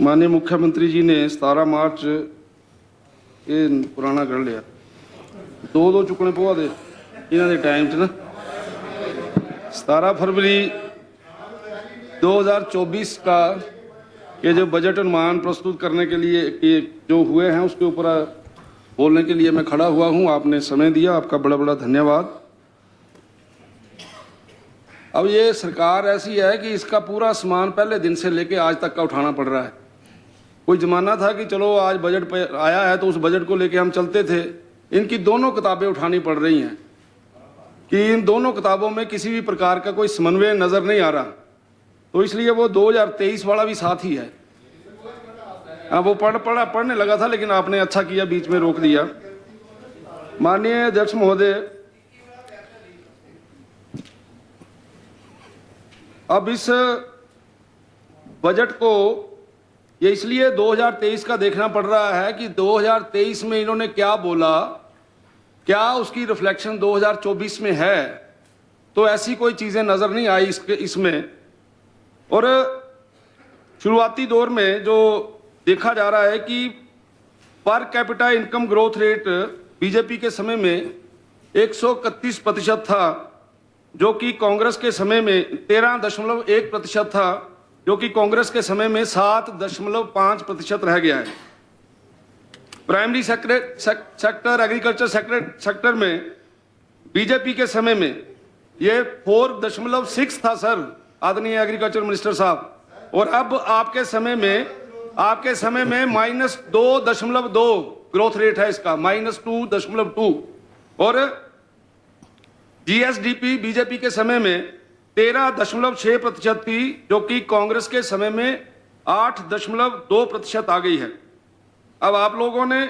माननीय मुख्यमंत्री जी ने 17 मार्च ये पुराना कर लिया दो चुकने पवा दे इन्होंने टाइम च ना 17 फरवरी 2024 का ये जो बजट अनुमान प्रस्तुत करने के लिए ये जो हुए हैं उसके ऊपर बोलने के लिए मैं खड़ा हुआ हूं। आपने समय दिया, आपका बड़ा बड़ा धन्यवाद। अब ये सरकार ऐसी है कि इसका पूरा सामान पहले दिन से लेके आज तक का उठाना पड़ रहा है। कोई जमाना था कि चलो आज बजट पे आया है तो उस बजट को लेके हम चलते थे। इनकी दोनों किताबें उठानी पड़ रही हैं कि इन दोनों किताबों में किसी भी प्रकार का कोई समन्वय नजर नहीं आ रहा, तो इसलिए वो 2023 वाला भी साथ ही है। हाँ, वो पढ़ने लगा था लेकिन आपने अच्छा किया बीच में रोक दिया। माननीय अध्यक्ष महोदय, अब इस बजट को ये इसलिए 2023 का देखना पड़ रहा है कि 2023 में इन्होंने क्या बोला, क्या उसकी रिफ्लेक्शन 2024 में है, तो ऐसी कोई चीजें नजर नहीं आई इसमें। और शुरुआती दौर में जो देखा जा रहा है कि per capita income growth rate BJP के समय में 131% था, जो कि कांग्रेस के समय में 13.1% था, जो कि कांग्रेस के समय में 7.5% रह गया है। प्राइमरी सेक्टर एग्रीकल्चर सेक्टर में बीजेपी के समय में ये 4.6 था सर, आदरणीय एग्रीकल्चर मिनिस्टर साहब, और अब आपके समय में -2.2 ग्रोथ रेट है इसका, -2.2। और जीएसडीपी बीजेपी के समय में 13.6% थी, जो कि कांग्रेस के समय में 8.2% आ गई है। अब आप लोगों ने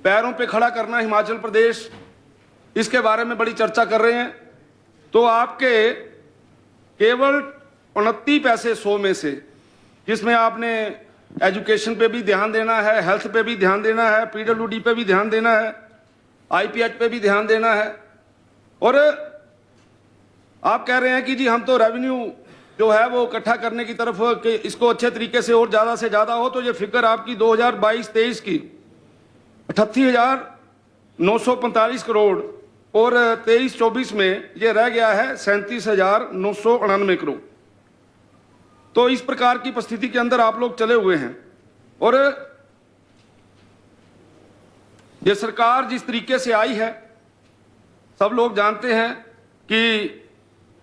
पैरों पे खड़ा करना हिमाचल प्रदेश, इसके बारे में बड़ी चर्चा कर रहे हैं, तो आपके केवल 29 पैसे 100 में से, जिसमें आपने एजुकेशन पे भी ध्यान देना है, हेल्थ पे भी ध्यान देना है, पीडब्ल्यूडी पे भी ध्यान देना है, आईपीएच पे भी ध्यान देना है, और आप कह रहे हैं कि जी हम तो रेवेन्यू जो है वो इकट्ठा करने की तरफ कि इसको अच्छे तरीके से और ज्यादा से ज्यादा हो, तो ये फिगर आपकी 2022-23 की 38,945 करोड़ और 23-24 में ये रह गया है 37,999 करोड़। तो इस प्रकार की परिस्थिति के अंदर आप लोग चले हुए हैं। और ये सरकार जिस तरीके से आई है, सब लोग जानते हैं कि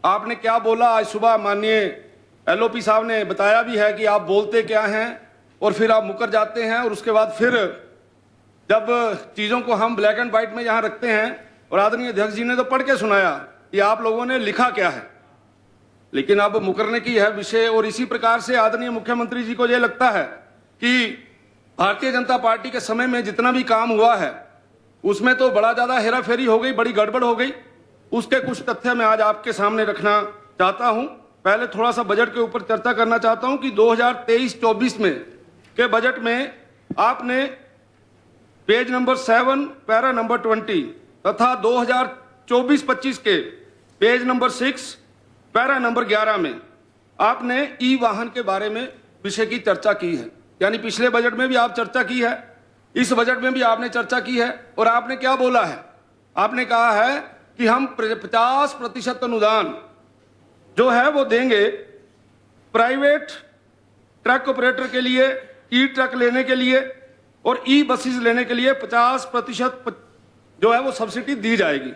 आपने क्या बोला। आज सुबह माननीय एलओपी साहब ने बताया भी है कि आप बोलते क्या हैं और फिर आप मुकर जाते हैं, और उसके बाद फिर जब चीजों को हम ब्लैक एंड व्हाइट में यहां रखते हैं, और आदरणीय अध्यक्ष जी ने तो पढ़ के सुनाया कि आप लोगों ने लिखा क्या है, लेकिन अब मुकरने की है विषय। और इसी प्रकार से आदरणीय मुख्यमंत्री जी को यह लगता है कि भारतीय जनता पार्टी के समय में जितना भी काम हुआ है उसमें तो बड़ा ज्यादा हेराफेरी हो गई, बड़ी गड़बड़ हो गई। उसके कुछ तथ्य मैं आज आपके सामने रखना चाहता हूं। पहले थोड़ा सा बजट के ऊपर चर्चा करना चाहता हूं कि 2023-24 में के बजट में आपने पेज नंबर 7 पैरा नंबर 20 तथा 2024-25 के पेज नंबर 6 पैरा नंबर 11 में आपने ई वाहन के बारे में विषय की चर्चा की है। यानी पिछले बजट में भी आप चर्चा की है, इस बजट में भी आपने चर्चा की है। और आपने क्या बोला है? आपने कहा है कि हम 50% अनुदान जो है वो देंगे प्राइवेट ट्रक ऑपरेटर के लिए, ई ट्रक लेने के लिए और ई बसेस लेने के लिए 50% जो है वो सब्सिडी दी जाएगी।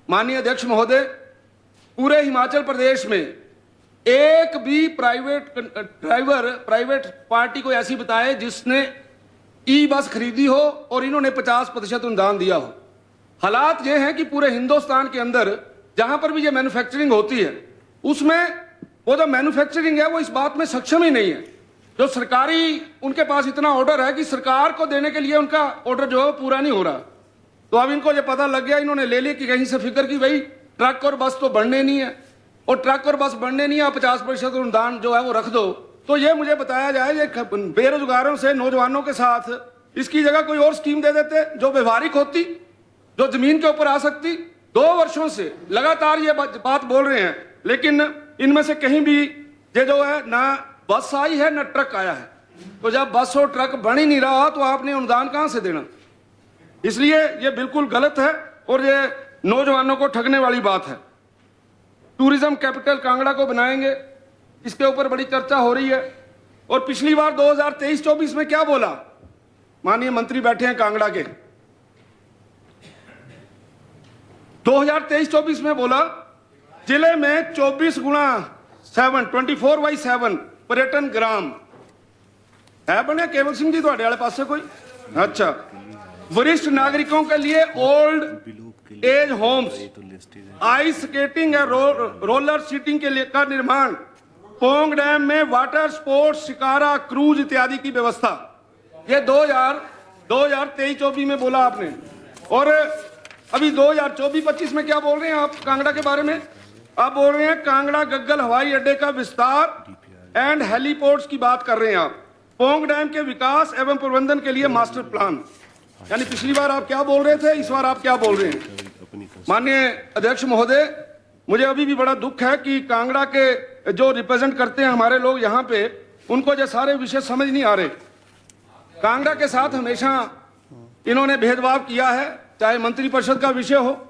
माननीय अध्यक्ष महोदय, पूरे हिमाचल प्रदेश में एक भी प्राइवेट पार्टी को ऐसी बताए जिसने ई बस खरीदी हो और इन्होंने 50% अनुदान दिया हो। हालात ये हैं कि पूरे हिंदुस्तान के अंदर जहां पर भी ये मैन्युफैक्चरिंग होती है, उसमें वो जो मैन्युफैक्चरिंग है वो इस बात में सक्षम ही नहीं है। जो सरकारी उनके पास इतना ऑर्डर है कि सरकार को देने के लिए उनका ऑर्डर जो है वो पूरा नहीं हो रहा। तो अब इनको ये पता लग गया, इन्होंने ले ली कि कहीं से फिक्र की भाई ट्रक और बस तो बढ़ने नहीं है, और ट्रक और बस बढ़ने नहीं है, 50% अनुदान जो है वो रख दो। तो ये मुझे बताया जाए, ये बेरोजगारों से नौजवानों के साथ इसकी जगह कोई और स्कीम दे देते जो व्यवहारिक होती, जो जमीन के ऊपर आ सकती। 2 वर्षों से लगातार ये बात बोल रहे हैं, लेकिन इनमें से कहीं भी ये जो है ना बस आई है न ट्रक आया है। तो जब बस और ट्रक बन ही नहीं रहा तो आपने अनुदान कहां से देना? इसलिए ये बिल्कुल गलत है और ये नौजवानों को ठगने वाली बात है। टूरिज्म कैपिटल कांगड़ा को बनाएंगे, इसके ऊपर बड़ी चर्चा हो रही है। और पिछली बार 2023-24 में क्या बोला? माननीय मंत्री बैठे हैं कांगड़ा के, 2023-24 में बोला जिले में 24x7 पर्यटन ग्राम है बने। केवल सिंह जी थोड़े वाले पास से कोई? अच्छा। वरिष्ठ नागरिकों के लिए old age homes, ice skating या रोलर सीटिंग के लिए का निर्माण, पोंग डैम में वाटर स्पोर्ट्स, शिकारा, क्रूज इत्यादि की व्यवस्था। ये 2023-24 में बोला आपने। और अभी 2024-25 में क्या बोल रहे हैं आप कांगड़ा के बारे में? आप बोल रहे हैं कांगड़ा गग्गल हवाई अड्डे का विस्तार एंड हेलीपोर्ट्स की बात कर रहे हैं आप। पोंग डैम के विकास एवं प्रबंधन के लिए मास्टर प्लान। यानी पिछली बार आप क्या बोल रहे थे, इस बार आप क्या बोल रहे हैं? माननीय अध्यक्ष महोदय, मुझे अभी भी बड़ा दुख है कि कांगड़ा के जो रिप्रेजेंट करते हैं हमारे लोग यहाँ पे, उनको ये सारे विषय समझ नहीं आ रहे। कांगड़ा के साथ हमेशा इन्होंने भेदभाव किया है, चाहे मंत्रिपरिषद का विषय हो।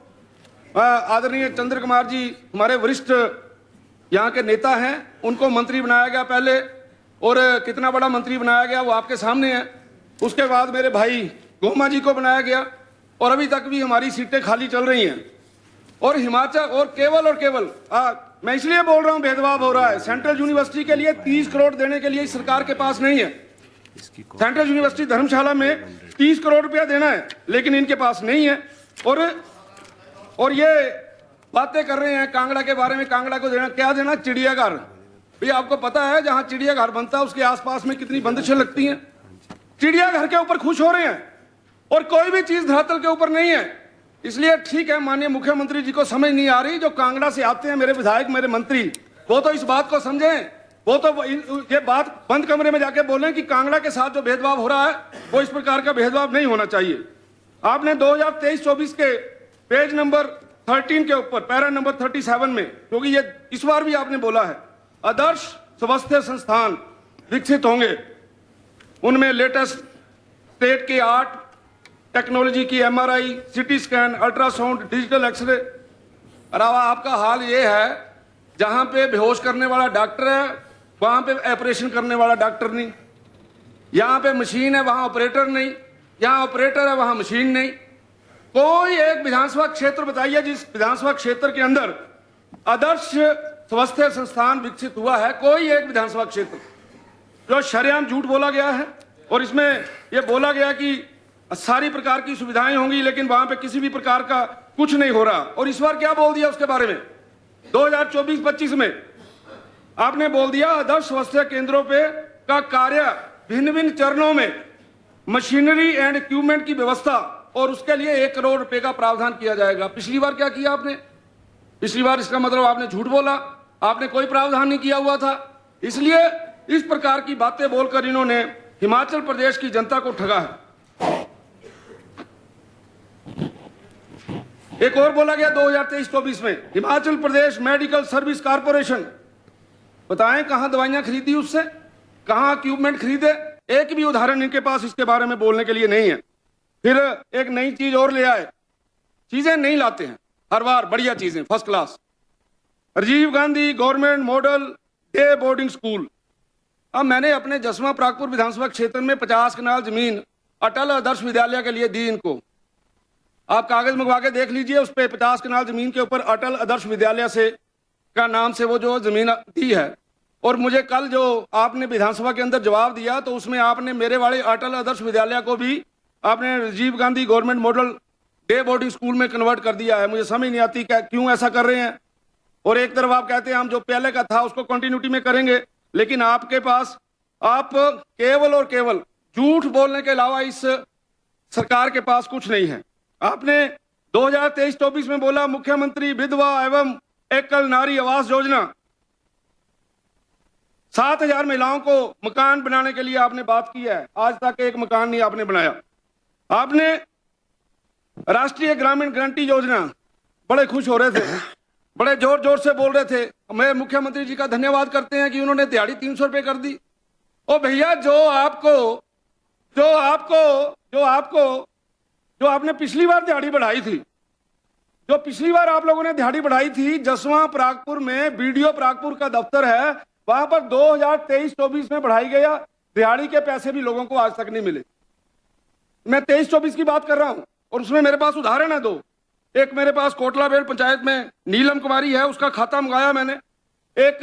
आदरणीय चंद्र कुमार जी हमारे वरिष्ठ यहाँ के नेता हैं, उनको मंत्री बनाया गया पहले, और कितना बड़ा मंत्री बनाया गया वो आपके सामने है। उसके बाद मेरे भाई गोमा जी को बनाया गया और अभी तक भी हमारी सीटें खाली चल रही हैं। और हिमाचल और केवल मैं इसलिए बोल रहा हूं भेदभाव हो रहा है। सेंट्रल यूनिवर्सिटी के लिए 30 करोड़ देने के लिए सरकार के पास नहीं है। सेंट्रल यूनिवर्सिटी धर्मशाला में 30 करोड़ रुपया देना है, लेकिन इनके पास नहीं है। और ये बातें कर रहे हैं कांगड़ा के बारे में। कांगड़ा को देना क्या देना? चिड़ियाघर। भैया आपको पता है जहां चिड़ियाघर बनता है उसके आसपास में कितनी बंदिशें लगती हैं? चिड़ियाघर के ऊपर खुश हो रहे हैं और कोई भी चीज धरातल के ऊपर नहीं है। इसलिए ठीक है, माननीय मुख्यमंत्री जी को समझ नहीं आ रही, जो कांगड़ा से आते हैं मेरे विधायक, मेरे मंत्री, वो तो इस बात को समझें। वो तो ये बात बंद कमरे में जाके बोलें कि कांगड़ा के साथ जो भेदभाव हो रहा है वो इस प्रकार का भेदभाव नहीं होना चाहिए। आपने 2023-24 के पेज नंबर 13 के ऊपर पैरा नंबर 37 में, क्योंकि ये इस बार भी आपने बोला है, आदर्श स्वास्थ्य संस्थान विकसित होंगे, उनमें लेटेस्ट स्टेट के आर्ट टेक्नोलॉजी की MRI, CT scan, ultrasound, digital x ray. अलावा आपका हाल ये है जहां पे बेहोश करने वाला डॉक्टर है वहां पे ऑपरेशन करने वाला डॉक्टर नहीं, यहां पे मशीन है वहां ऑपरेटर नहीं, यहां ऑपरेटर है वहां मशीन नहीं। कोई एक विधानसभा क्षेत्र बताइए जिस विधानसभा क्षेत्र के अंदर आदर्श स्वास्थ्य संस्थान विकसित हुआ है? कोई एक विधानसभा क्षेत्र। जो शरेआम झूठ बोला गया है और इसमें यह बोला गया कि सारी प्रकार की सुविधाएं होंगी, लेकिन वहां पे किसी भी प्रकार का कुछ नहीं हो रहा। और इस बार क्या बोल दिया उसके बारे में? 2024-25 में आपने बोल दिया आदर्श स्वास्थ्य केंद्रों पे का कार्य भिन्न भिन्न चरणों में मशीनरी एंड इक्विपमेंट की व्यवस्था, और उसके लिए 1 करोड़ रुपए का प्रावधान किया जाएगा। पिछली बार क्या किया आपने? पिछली बार इसका मतलब आपने झूठ बोला, आपने कोई प्रावधान नहीं किया हुआ था। इसलिए इस प्रकार की बातें बोलकर इन्होंने हिमाचल प्रदेश की जनता को ठगा है। एक और बोला गया 2023-24 में, Himachal Pradesh medical service corporation, बताएं कहां दवाइयां खरीदी उससे, कहां इक्विपमेंट खरीदे? एक भी उदाहरण इनके पास इसके बारे में बोलने के लिए नहीं है। फिर एक नई चीज और ले आए, चीजें नहीं लाते हैं हर बार, बढ़िया चीजें first class. Rajiv Gandhi government model day boarding school. अब मैंने अपने जसवां प्रागपुर विधानसभा क्षेत्र में 50 कनाल जमीन अटल आदर्श विद्यालय के लिए दी इनको। आप कागज मंगवा के देख लीजिए, उस पर 50 कनाल जमीन के ऊपर अटल आदर्श विद्यालय से का नाम से वो जो जमीन दी है। और मुझे कल जो आपने विधानसभा के अंदर जवाब दिया तो उसमें आपने मेरे वाले अटल आदर्श विद्यालय को भी आपने Rajiv Gandhi government model day boarding school में कन्वर्ट कर दिया है। मुझे समझ नहीं आती क्यों ऐसा कर रहे हैं। और एक तरफ आप कहते हैं हम जो पहले का था उसको कंटिन्यूटी में करेंगे, लेकिन आपके पास आप केवल और केवल झूठ बोलने के अलावा इस सरकार के पास कुछ नहीं है। आपने 2023-24 में बोला मुख्यमंत्री विधवा एवं एकल नारी आवास योजना, 7,000 महिलाओं को मकान बनाने के लिए आपने बात की है। आज तक एक मकान नहीं आपने बनाया। आपने राष्ट्रीय ग्रामीण गारंटी योजना, बड़े खुश हो रहे थे, बड़े जोर जोर से बोल रहे थे। मैं मुख्यमंत्री जी का धन्यवाद करते हैं कि उन्होंने दिहाड़ी 300 रुपये कर दी। ओ भैया, जो आपने पिछली बार दिहाड़ी बढ़ाई थी, जो पिछली बार आप लोगों ने दिहाड़ी बढ़ाई थी, जसवां परागपुर में बीडीओ परागपुर का दफ्तर है, वहां पर 2023-24 में बढ़ाई गया दिहाड़ी के पैसे भी लोगों को आज तक नहीं मिले। मैं 23-24 की बात कर रहा हूं और उसमें मेरे पास उदाहरण है दो। एक मेरे पास कोटला बेड़ पंचायत में नीलम कुमारी है, उसका खाता मंगाया मैंने। एक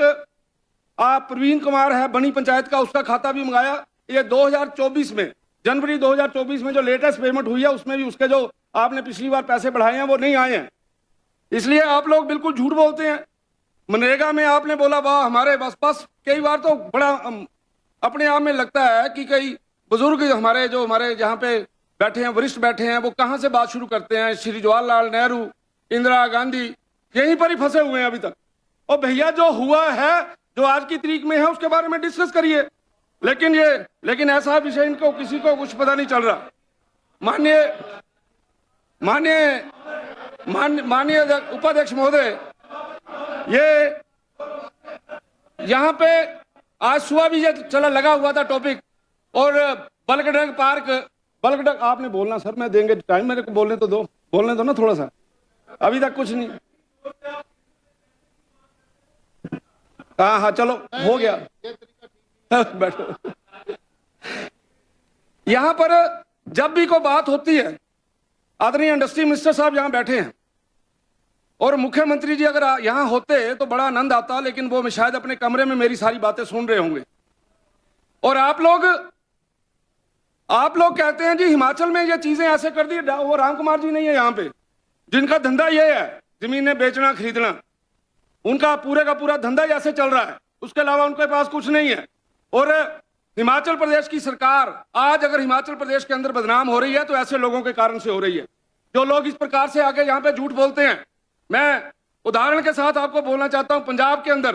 प्रवीण कुमार है बनी पंचायत का, उसका खाता भी मंगाया। ये 2024 में, जनवरी 2024 में जो लेटेस्ट पेमेंट हुई है उसमें भी उसके जो आपने पिछली बार पैसे बढ़ाए हैं वो नहीं आए हैं। इसलिए आप लोग बिल्कुल झूठ बोलते हैं। मनरेगा में आपने बोला वाह हमारे बस कई बार तो बड़ा अपने आप में लगता है कि कई बुजुर्ग हमारे जहाँ पे बैठे हैं, वरिष्ठ बैठे हैं, वो कहां से बात शुरू करते हैं। श्री जवाहरलाल नेहरू, इंदिरा गांधी, यहीं पर ही फंसे हुए हैं अभी तक। और भैया जो हुआ है, जो आज की तारीख में है, उसके बारे में डिस्कस करिए। लेकिन ऐसा विषय इनको किसी को कुछ पता नहीं चल रहा। माननीय उपाध्यक्ष महोदय, ये यहाँ पे आज सुबह भी ये लगा हुआ था टॉपिक, और बल्कड्रग पार्क, आपने बोलना सर, मैं देंगे टाइम, मेरे को बोलने तो ना थोड़ा सा, अभी तक कुछ नहीं। हाँ चलो हो गया। बैठो। यहां पर जब भी कोई बात होती है, आदरणीय इंडस्ट्री मिनिस्टर साहब यहां बैठे हैं, और मुख्यमंत्री जी अगर यहां होते तो बड़ा आनंद आता, लेकिन वो शायद अपने कमरे में मेरी सारी बातें सुन रहे होंगे। और आप लोग कहते हैं जी हिमाचल में ये चीजें ऐसे कर दी। वो राम कुमार जी नहीं है यहाँ पे, जिनका धंधा ये है जमीनें बेचना खरीदना, उनका पूरे का पूरा धंधा ऐसे चल रहा है, उसके अलावा उनके पास कुछ नहीं है। और हिमाचल प्रदेश की सरकार आज अगर हिमाचल प्रदेश के अंदर बदनाम हो रही है तो ऐसे लोगों के कारण से हो रही है, जो लोग इस प्रकार से आके यहाँ पे झूठ बोलते हैं। मैं उदाहरण के साथ आपको बोलना चाहता हूं, पंजाब के अंदर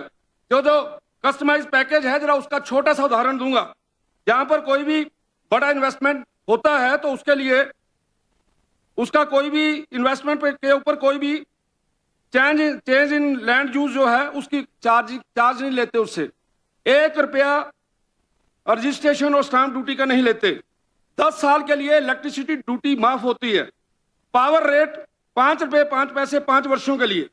जो कस्टमाइज पैकेज है, जरा उसका छोटा सा उदाहरण दूंगा। जहां पर कोई भी बड़ा इन्वेस्टमेंट होता है तो उसके लिए उसका कोई भी इन्वेस्टमेंट के ऊपर कोई भी चेंज इन लैंड यूज जो है उसकी चार्ज नहीं लेते, उससे 1 रुपया रजिस्ट्रेशन और स्टाम्प ड्यूटी का नहीं लेते। 10 साल के लिए इलेक्ट्रिसिटी ड्यूटी माफ होती है। पावर रेट 5 रुपए 5 पैसे 5 वर्षों के लिए।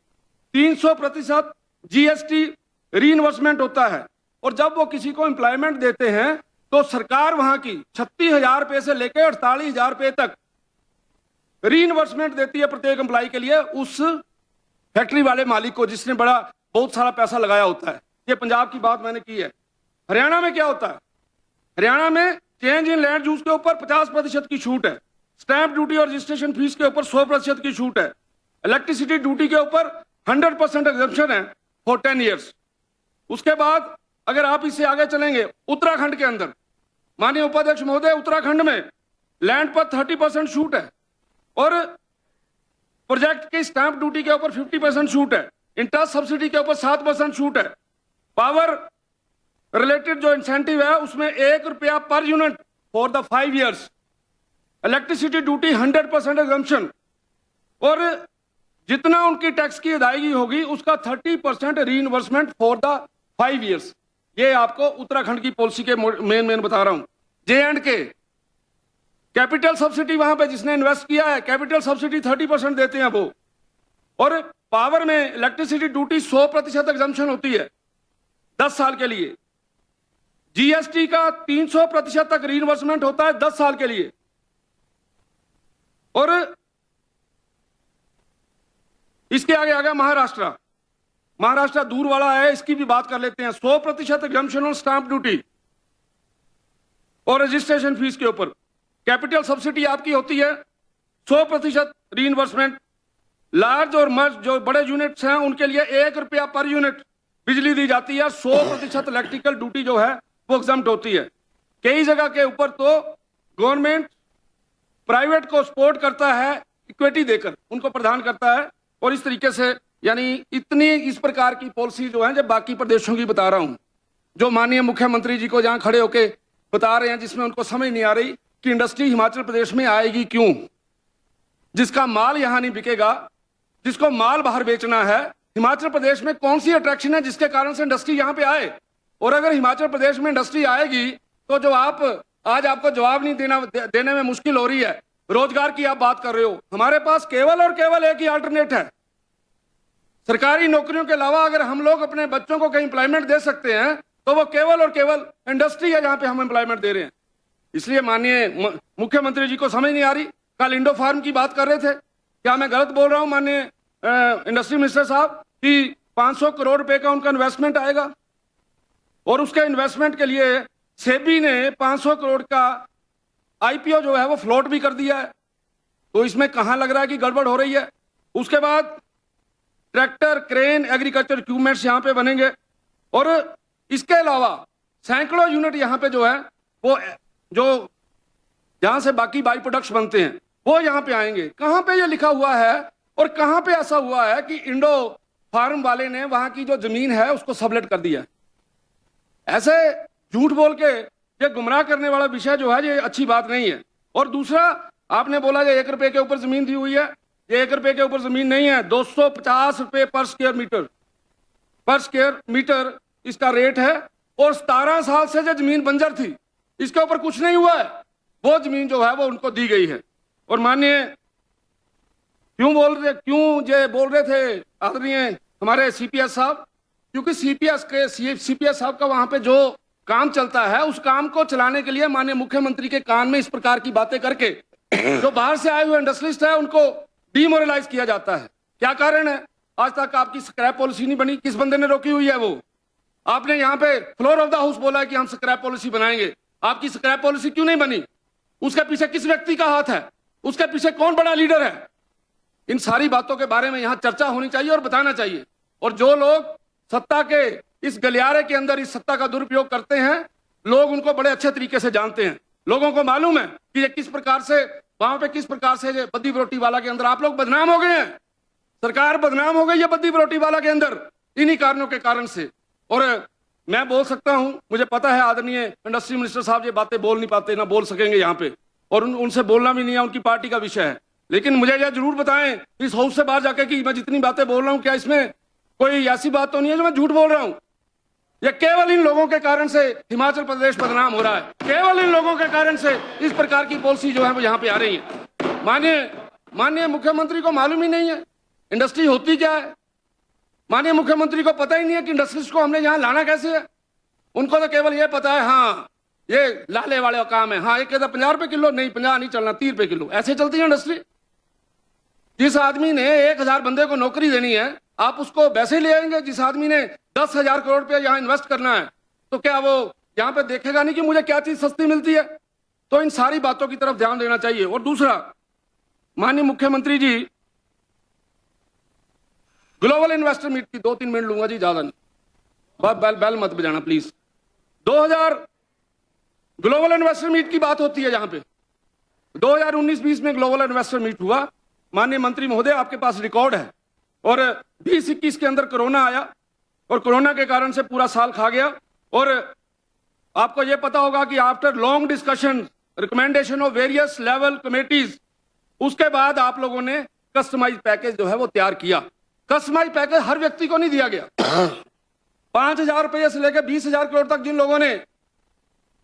300% जीएसटी रीइन्वेस्टमेंट होता है। और जब वो किसी को एम्प्लॉयमेंट देते हैं तो सरकार वहां की 36,000 रुपए से लेकर 48,000 रुपए तक रीइन्वेस्टमेंट देती है प्रत्येक एम्प्लॉय के लिए, उस फैक्ट्री वाले मालिक को जिसने बहुत सारा पैसा लगाया होता है। ये पंजाब की बात मैंने की है। हरियाणा में क्या होता है? हरियाणा में चेंज इन लैंड यूज के ऊपर 50% की छूट है। स्टैंप ड्यूटी और रजिस्ट्रेशन फीस के ऊपर 100% की छूट है। इलेक्ट्रिसिटी ड्यूटी के ऊपर 100% एग्जम्पशन है फॉर 10 ईयर्स। उसके बाद अगर आप इससे आगे चलेंगे, उत्तराखंड के अंदर, माननीय उपाध्यक्ष महोदय, उत्तराखंड में लैंड पर 30% छूट है और प्रोजेक्ट की स्टैंप ड्यूटी के ऊपर 50% छूट है। इंटरेस्ट सब्सिडी के ऊपर 7% छूट है। पावर रिलेटेड जो इंसेंटिव है उसमें 1 रुपया per unit for the 5 years. Electricity duty 100% exemption, और जितना उनकी टैक्स की अदायगी होगी उसका 30% रीइन्वर्समेंट फॉर द 5 ईयर्स। ये आपको उत्तराखंड की पॉलिसी के मेन बता रहा हूं। J&K कैपिटल सब्सिडी, वहां पे जिसने इन्वेस्ट किया है कैपिटल सब्सिडी 30% देते हैं वो। और पावर में इलेक्ट्रिसिटी ड्यूटी 100% एग्जम्पशन होती है 10 साल के लिए। जीएसटी का 300% तक रीइन्वर्समेंट होता है 10 साल के लिए। और इसके आगे आ गया महाराष्ट्र दूर वाला है, इसकी भी बात कर लेते हैं। 100% एग्जम्पशन और स्टाम्प ड्यूटी और रजिस्ट्रेशन फीस के ऊपर। कैपिटल सब्सिडी आपकी होती है 100% रीइन्वर्समेंट। लार्ज और मर्ज जो बड़े यूनिट्स हैं उनके लिए 1 रुपया पर यूनिट बिजली दी जाती है। 100% इलेक्ट्रिकल ड्यूटी जो है वो एग्जम्प्ट होती है। कई जगह के ऊपर तो गवर्नमेंट प्राइवेट को सपोर्ट करता है, इक्विटी देकर उनको प्रदान करता है। और इस तरीके से यानी इतनी इस प्रकार की पॉलिसी जो है, जब बाकी प्रदेशों की बता रहा हूं, जो माननीय मुख्यमंत्री जी को जहां खड़े होके बता रहे हैं, जिसमें उनको समझ नहीं आ रही कि इंडस्ट्री हिमाचल प्रदेश में आएगी क्यों। जिसका माल यहां नहीं बिकेगा, जिसको माल बाहर बेचना है, हिमाचल प्रदेश में कौन सी अट्रैक्शन है जिसके कारण से इंडस्ट्री यहाँ पे आए। और अगर हिमाचल प्रदेश में इंडस्ट्री आएगी तो जो आप आज आपको जवाब नहीं देने में मुश्किल हो रही है, रोजगार की आप बात कर रहे हो, हमारे पास केवल और केवल एक ही अल्टरनेट है। सरकारी नौकरियों के अलावा अगर हम लोग अपने बच्चों को कहीं एम्प्लॉयमेंट दे सकते हैं तो वो केवल और केवल इंडस्ट्री है जहां पे हम एम्प्लॉयमेंट दे रहे हैं। इसलिए माननीय मुख्यमंत्री जी को समझ नहीं आ रही। कल इंडो फार्म की बात कर रहे थे, क्या मैं गलत बोल रहा हूं माननीय इंडस्ट्री मिनिस्टर साहब कि 500 करोड़ रुपए का उनका इन्वेस्टमेंट आएगा और उसके इन्वेस्टमेंट के लिए सेबी ने 500 करोड़ का आईपीओ जो है वो फ्लोट भी कर दिया है। तो इसमें कहां लग रहा है कि गड़बड़ हो रही है। उसके बाद ट्रैक्टर, क्रेन, एग्रीकल्चर इक्विपमेंट्स यहां पे बनेंगे और इसके अलावा सैकड़ों यूनिट यहां पे जो है वो जो जहां से बाकी बाई प्रोडक्ट्स बनते हैं वो यहां पे आएंगे। कहां पे ये लिखा हुआ है और कहां पे ऐसा हुआ है कि इंडो फार्म वाले ने वहां की जो जमीन है उसको सबलेट कर दिया है। ऐसे झूठ बोल के ये गुमराह करने वाला विषय जो है ये अच्छी बात नहीं है। और दूसरा, आपने बोला ये 1 रुपए के ऊपर जमीन दी हुई है, ये 1 रुपए के ऊपर जमीन नहीं है, 250 रुपए पर स्क्वायर मीटर इसका रेट है। और 17 साल से जो जमीन बंजर थी इसके ऊपर कुछ नहीं हुआ है, वो जमीन जो है वो उनको दी गई है। और माननीय क्यों बोल रहे थे आदरणीय हमारे सीपीएस साहब, क्योंकि सीपीएस साहब का वहां पे जो काम चलता है उस काम को चलाने के लिए माननीय मुख्यमंत्री के कान में इस प्रकार की बातें करके जो बाहर से आए हुए इंडस्ट्रियलिस्ट है उनको डीमोरलाइज किया जाता है। क्या कारण है? आज तक आपकी स्क्रैप पॉलिसी नहीं बनी, किस बंदे ने रोकी हुई है वो? आपने यहाँ पे फ्लोर ऑफ द हाउस बोला है कि हम स्क्रैप पॉलिसी बनाएंगे, आपकी स्क्रैप पॉलिसी क्यों नहीं बनी? उसके पीछे किस व्यक्ति का हाथ है? उसके पीछे कौन बड़ा लीडर है? इन सारी बातों के बारे में यहाँ चर्चा होनी चाहिए और बताना चाहिए। और जो लोग सत्ता के इस गलियारे के अंदर इस सत्ता का दुरुपयोग करते हैं, लोग उनको बड़े अच्छे तरीके से जानते हैं। लोगों को मालूम है कि ये किस प्रकार से वहां पे किस प्रकार से बद्दी बरोटी वाला के अंदर आप लोग बदनाम हो गए हैं। सरकार बदनाम हो गई है बद्दी बरोटी वाला के अंदर इन्हीं कारणों के कारण से। और मैं बोल सकता हूं, मुझे पता है आदरणीय इंडस्ट्री मिनिस्टर साहब ये बातें बोल नहीं पाते, ना बोल सकेंगे यहाँ पे, और उनसे बोलना भी नहीं है, उनकी पार्टी का विषय है। लेकिन मुझे यह जरूर बताएं इस हाउस से बाहर जाके कि मैं जितनी बातें बोल रहा हूं क्या इसमें कोई ऐसी बात तो नहीं है जो मैं झूठ बोल रहा हूं? यह केवल इन लोगों के कारण से हिमाचल प्रदेश बदनाम हो रहा है, केवल इन लोगों के कारण से इस प्रकार की पॉलिसी जो है वो यहाँ पे आ रही है। माननीय मुख्यमंत्री को मालूम ही नहीं है इंडस्ट्री होती क्या है। माननीय मुख्यमंत्री को पता ही नहीं है कि इंडस्ट्रीज को हमने यहाँ लाना कैसे है। उनको तो केवल ये पता है हाँ ये लाले वाले का काम है, हाँ ये कहता 50 रुपए किलो, नहीं 50 नहीं चलना, 30 रुपए किलो, ऐसे चलती है इंडस्ट्री। जिस आदमी ने 1000 बंदे को नौकरी देनी है आप उसको वैसे ही ले आएंगे। जिस आदमी ने 10,000 करोड़ रुपया यहाँ इन्वेस्ट करना है तो क्या वो यहाँ पे देखेगा नहीं कि मुझे क्या चीज सस्ती मिलती है? तो इन सारी बातों की तरफ ध्यान देना चाहिए। और दूसरा, माननीय मुख्यमंत्री जी, ग्लोबल इन्वेस्टर मीट की 2-3 मिनट लूंगा जी, ज्यादा नहीं, बैल मत बजाना प्लीज। 2000 ग्लोबल इन्वेस्टर मीट की बात होती है यहाँ पे। 2019-20 में ग्लोबल इन्वेस्टर मीट हुआ। माननीय मंत्री महोदय आपके पास रिकॉर्ड है। और 2021 के अंदर कोरोना आया और कोरोना के कारण से पूरा साल खा गया। और आपको यह पता होगा कि after long discussion recommendation of various level committees, उसके बाद आप लोगों ने कस्टमाइज पैकेज जो है वो तैयार किया। कस्टमाइज पैकेज हर व्यक्ति को नहीं दिया गया। 5,000 रुपये से लेकर 20,000 करोड़ तक जिन लोगों ने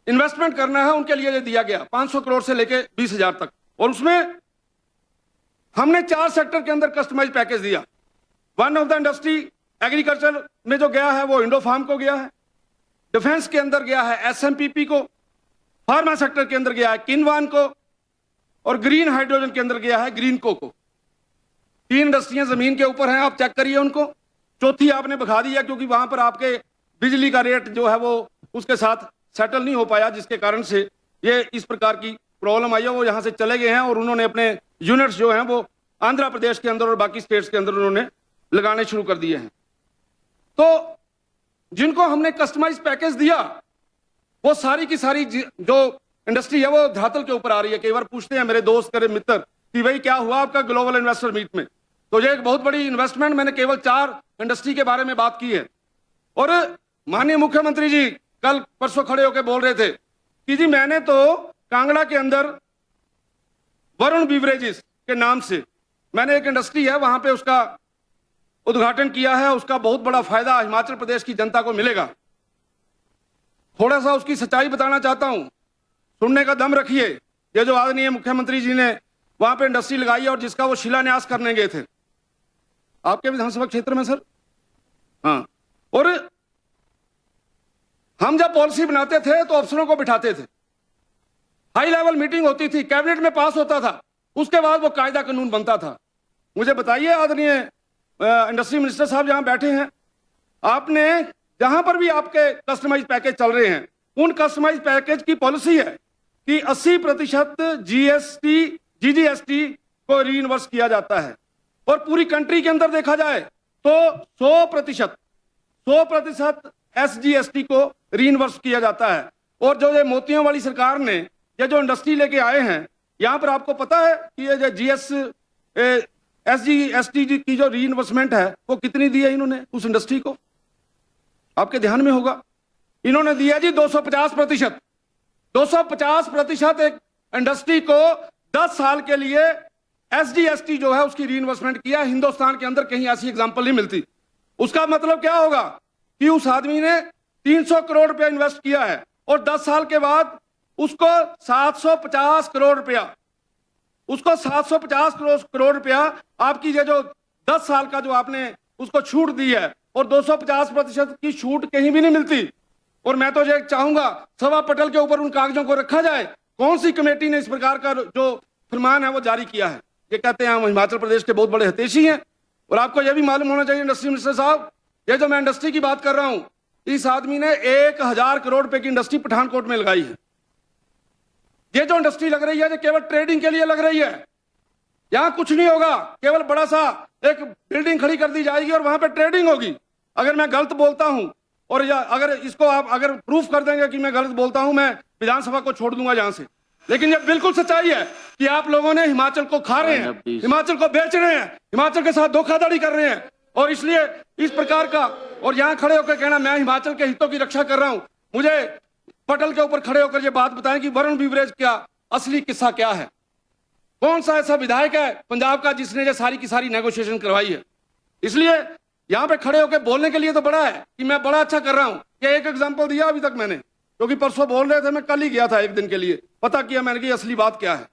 इन्वेस्टमेंट करना है उनके लिए दिया गया, 500 करोड़ से लेकर 20,000 तक। और उसमें हमने 4 सेक्टर के अंदर कस्टमाइज पैकेज दिया। One of the industry agriculture में जो गया है वो इंडो फार्म को गया है, डिफेंस के अंदर गया है एसएमपीपी को, फार्मा सेक्टर के अंदर गया है किनवान को, और ग्रीन हाइड्रोजन के अंदर गया है ग्रीनको को। 3 इंडस्ट्रियां जमीन के ऊपर हैं, आप चेक करिए उनको। चौथी आपने भगा दी है क्योंकि वहां पर आपके बिजली का रेट जो है वो उसके साथ सेटल नहीं हो पाया, जिसके कारण से ये इस प्रकार की प्रॉब्लम आई है। वो यहां से चले गए हैं और उन्होंने अपने यूनिट्स जो हैं वो आंध्र प्रदेश के अंदर और बाकी स्टेट्स के अंदर उन्होंने लगाने शुरू कर दिए हैं। तो जिनको हमने कस्टमाइज पैकेज दिया वो सारी की सारी जो इंडस्ट्री है वो धरातल के ऊपर आ रही है। कई बार पूछते हैं मेरे दोस्त, मेरे मित्र कि भाई क्या हुआ आपका ग्लोबल इन्वेस्टर मीट में? तो ये एक बहुत बड़ी इन्वेस्टमेंट, मैंने केवल 4 इंडस्ट्री के बारे में बात की है। और माननीय मुख्यमंत्री जी कल परसों खड़े होकर बोल रहे थे कि जी मैंने तो कांगड़ा के अंदर वरुण बीवरेजेस के नाम से मैंने एक इंडस्ट्री है वहां पे उसका उद्घाटन किया है उसका बहुत बड़ा फायदा हिमाचल प्रदेश की जनता को मिलेगा। थोड़ा सा उसकी सच्चाई बताना चाहता हूं, सुनने का दम रखिए। ये जो आदरणीय मुख्यमंत्री जी ने वहां पे इंडस्ट्री लगाई और जिसका वो शिलान्यास करने गए थे आपके विधानसभा क्षेत्र में सर, हाँ, और हम जब पॉलिसी बनाते थे तो अफसरों को बिठाते थे, हाई लेवल मीटिंग होती थी, कैबिनेट में पास होता था, उसके बाद वो कायदा कानून बनता था। मुझे बताइए आदरणीय इंडस्ट्री मिनिस्टर साहब जहां बैठे हैं, आपने जहां पर भी आपके कस्टमाइज पैकेज चल रहे हैं उन कस्टमाइज पैकेज की पॉलिसी है कि 80% जीएसटी जीजीएसटी को रीइन्वर्स किया जाता है, और पूरी कंट्री के अंदर देखा जाए तो 100% एसजीएसटी को रीइन्वर्स किया जाता है। और जो ये मोतियों वाली सरकार ने ये जो इंडस्ट्री लेके आए हैं, यहां पर आपको पता है कि ये जो एसजीएसटी की जो रीइन्वेस्टमेंट है वो कितनी दी है इन्होंने उस इंडस्ट्री को? आपके ध्यान में होगा, इन्होंने दिया जी 250%। 250% एक इंडस्ट्री को 10 साल के लिए एसजीएसटी जो है उसकी रीइन्वेस्टमेंट किया। हिंदुस्तान के अंदर कहीं ऐसी एग्जांपल नहीं मिलती। उसका मतलब क्या होगा कि उस आदमी ने 300 करोड़ रुपया इन्वेस्ट किया है और 10 साल के बाद उसको 750 करोड़ रुपया, उसको 750 करोड़ रुपया आपकी ये जो 10 साल का जो आपने उसको छूट दी है, और 250% की छूट कहीं भी नहीं मिलती। और मैं तो ये चाहूंगा सभा पटल के ऊपर उन कागजों को रखा जाए, कौन सी कमेटी ने इस प्रकार का जो फरमान है वो जारी किया है। ये कहते हैं हम हिमाचल प्रदेश के बहुत बड़े हितैषी हैं, और आपको यह भी मालूम होना चाहिए इंडस्ट्री मिनिस्टर साहब, ये जो मैं इंडस्ट्री की बात कर रहा हूं, इस आदमी ने 1000 करोड़ रुपए की इंडस्ट्री पठानकोट में लगाई है। ये जो इंडस्ट्री लग रही है ये केवल ट्रेडिंग के लिए लग रही है, यहां कुछ नहीं होगा, केवल बड़ा सा एक बिल्डिंग खड़ी कर दी जाएगी और वहां पे ट्रेडिंग होगी। अगर मैं गलत बोलता हूं और या अगर इसको आप अगर प्रूफ कर देंगे कि मैं गलत बोलता हूं, मैं विधानसभा को छोड़ दूंगा यहां से। लेकिन ये बिल्कुल सच्चाई है कि आप लोगों ने हिमाचल को खा रहे हैं, हिमाचल को बेच रहे हैं, हिमाचल के साथ धोखाधड़ी कर रहे हैं, और इसलिए इस प्रकार का, और यहां खड़े होकर कहना मैं हिमाचल के हितों की रक्षा कर रहा हूं। मुझे पटल के ऊपर खड़े होकर ये बात बताएं कि वरुण बीवरेज का असली किस्सा क्या है। कौन सा ऐसा विधायक है पंजाब का जिसने ये सारी की सारी नेगोशिएशन करवाई है? इसलिए यहां पे खड़े होकर बोलने के लिए तो बड़ा है कि मैं बड़ा अच्छा कर रहा हूं। ये एक एग्जांपल दिया अभी तक मैंने, क्योंकि परसों बोल रहे थे, मैं कल ही गया था एक दिन के लिए, पता किया मैंने कि असली बात क्या है।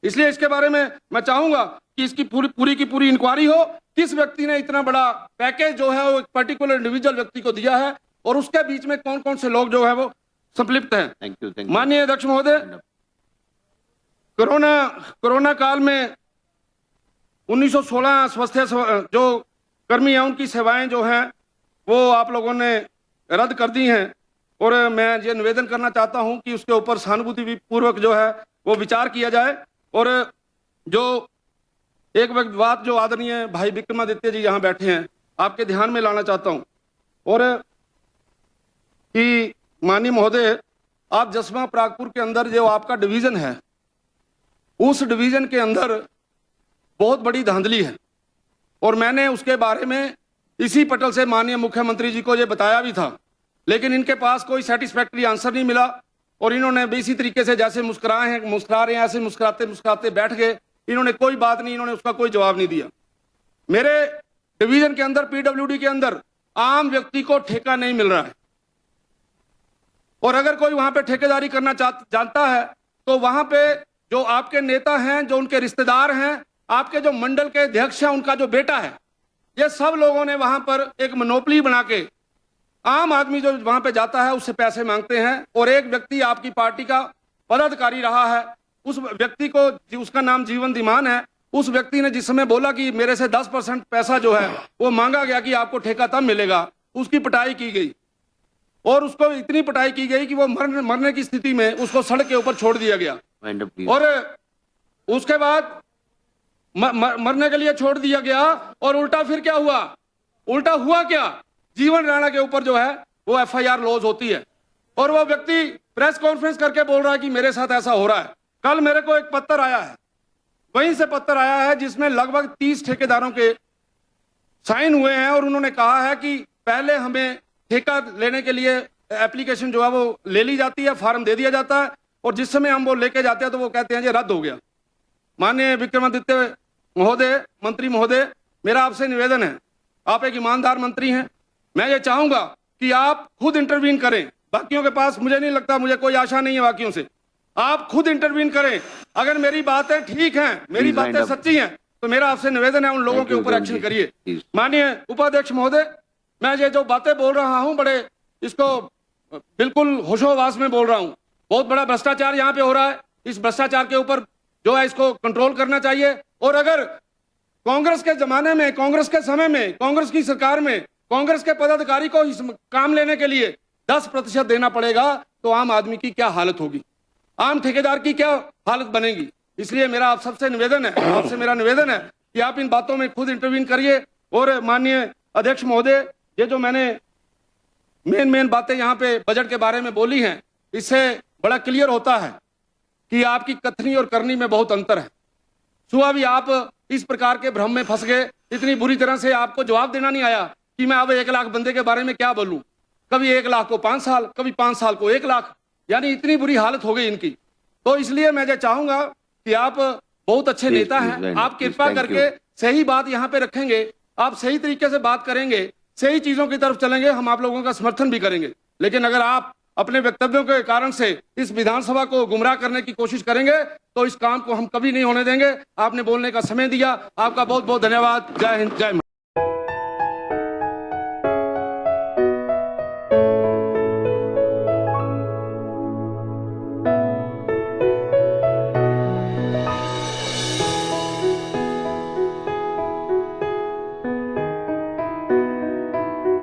इसलिए इसके बारे में मैं चाहूंगा कि इसकी पूरी की पूरी इंक्वायरी हो, किस व्यक्ति ने इतना बड़ा पैकेज जो है वो एक पर्टिकुलर इंडिविजुअल व्यक्ति को दिया है, और उसके बीच में कौन कौन से लोग जो है वो संलिप्त हैं। Thank you. माननीय अध्यक्ष महोदय, कोरोना काल में 1916 स्वास्थ्य जो कर्मी हैं उनकी सेवाएं जो हैं वो आप लोगों ने रद्द कर दी हैं, और मैं ये निवेदन करना चाहता हूं कि उसके ऊपर सहानुभूति पूर्वक जो है वो विचार किया जाए। और जो एक बात जो आदरणीय भाई विक्रमादित्य जी यहाँ बैठे हैं आपके ध्यान में लाना चाहता हूं, और कि माननीय महोदय, आप जसवा परागपुर के अंदर जो आपका डिवीजन है, उस डिवीजन के अंदर बहुत बड़ी धांधली है, और मैंने उसके बारे में इसी पटल से माननीय मुख्यमंत्री जी को ये बताया भी था, लेकिन इनके पास कोई सेटिस्फैक्टरी आंसर नहीं मिला, और इन्होंने भी इसी तरीके से जैसे मुस्कुरा रहे हैं ऐसे मुस्कुराते मुस्कुराते बैठ गए। इन्होंने कोई बात नहीं, इन्होंने उसका कोई जवाब नहीं दिया। मेरे डिवीजन के अंदर पीडब्ल्यूडी के अंदर आम व्यक्ति को ठेका नहीं मिल रहा है, और अगर कोई वहां पे ठेकेदारी करना जानता है तो वहां पे जो आपके नेता हैं, जो उनके रिश्तेदार हैं, आपके जो मंडल के अध्यक्ष हैं, उनका जो बेटा है, ये सब लोगों ने वहां पर एक मोनोपोली बना के आम आदमी जो वहां पे जाता है उससे पैसे मांगते हैं। और एक व्यक्ति आपकी पार्टी का पदाधिकारी रहा है, उस व्यक्ति को, उसका नाम जीवन धीमान है, उस व्यक्ति ने जिस समय बोला कि मेरे से 10% पैसा जो है वो मांगा गया कि आपको ठेका तब मिलेगा, उसकी पिटाई की गई, और उसको इतनी पिटाई की गई कि वो मरने की स्थिति में उसको सड़क के ऊपर छोड़ दिया गया, और उसके बाद मरने के लिए छोड़ दिया गया। और उल्टा फिर क्या हुआ? उल्टा हुआ क्या? जीवन राणा के ऊपर जो है वो एफआईआर लॉज होती है, और वो व्यक्ति प्रेस कॉन्फ्रेंस करके बोल रहा है कि मेरे साथ ऐसा हो रहा है। कल मेरे को एक पत्र आया है, वहीं से पत्र आया है जिसमें लगभग 30 ठेकेदारों के साइन हुए हैं, और उन्होंने कहा है कि पहले हमें ठेका लेने के लिए एप्लीकेशन जो है वो ले ली जाती है, फॉर्म दे दिया जाता है, और जिस समय हम वो लेके जाते हैं तो वो कहते हैं ये रद्द हो गया। माननीय विक्रमादित्य महोदय, मंत्री महोदय, मेरा आपसे निवेदन है, आप एक ईमानदार मंत्री हैं। मैं ये चाहूंगा कि आप खुद इंटरवीन करें। बाकियों के पास मुझे नहीं लगता, मुझे कोई आशा नहीं है बाकियों से। आप खुद इंटरवीन करें। अगर मेरी बातें ठीक हैं, मेरी बातें सच्ची हैं, तो मेरा आपसे निवेदन है उन लोगों के ऊपर एक्शन करिए। माननीय उपाध्यक्ष महोदय, मैं ये जो बातें बोल रहा हूं बड़े इसको बिल्कुल होशोहवास में बोल रहा हूं। बहुत बड़ा भ्रष्टाचार यहाँ पे हो रहा है। इस भ्रष्टाचार के ऊपर जो है इसको कंट्रोल करना चाहिए। और अगर कांग्रेस के जमाने में, कांग्रेस के समय में, कांग्रेस की सरकार में कांग्रेस के पदाधिकारी को इस काम लेने के लिए 10% देना पड़ेगा तो आम आदमी की क्या हालत होगी, आम ठेकेदार की क्या हालत बनेगी। इसलिए मेरा आप सबसे निवेदन है, आपसे मेरा निवेदन है कि आप इन बातों में खुद इंटरवीन करिए। और माननीय अध्यक्ष महोदय, ये जो मैंने मेन बातें यहाँ पे बजट के बारे में बोली हैं, इससे बड़ा क्लियर होता है कि आपकी कथनी और करनी में बहुत अंतर है। सुबह भी आप इस प्रकार के भ्रम में फंस गए, इतनी बुरी तरह से आपको जवाब देना नहीं आया कि मैं अब 1 लाख बंदे के बारे में क्या बोलूं। कभी 1 लाख को 5 साल, कभी 5 साल को 1 लाख, यानी इतनी बुरी हालत हो गई इनकी। तो इसलिए मैं ये चाहूंगा कि आप बहुत अच्छे नेता हैं, आप कृपा करके सही बात यहाँ पे रखेंगे, आप सही तरीके से बात करेंगे, सही चीजों की तरफ चलेंगे, हम आप लोगों का समर्थन भी करेंगे। लेकिन अगर आप अपने वक्तव्यों के कारण से इस विधानसभा को गुमराह करने की कोशिश करेंगे तो इस काम को हम कभी नहीं होने देंगे। आपने बोलने का समय दिया, आपका बहुत बहुत धन्यवाद। जय हिंद, जय भारत।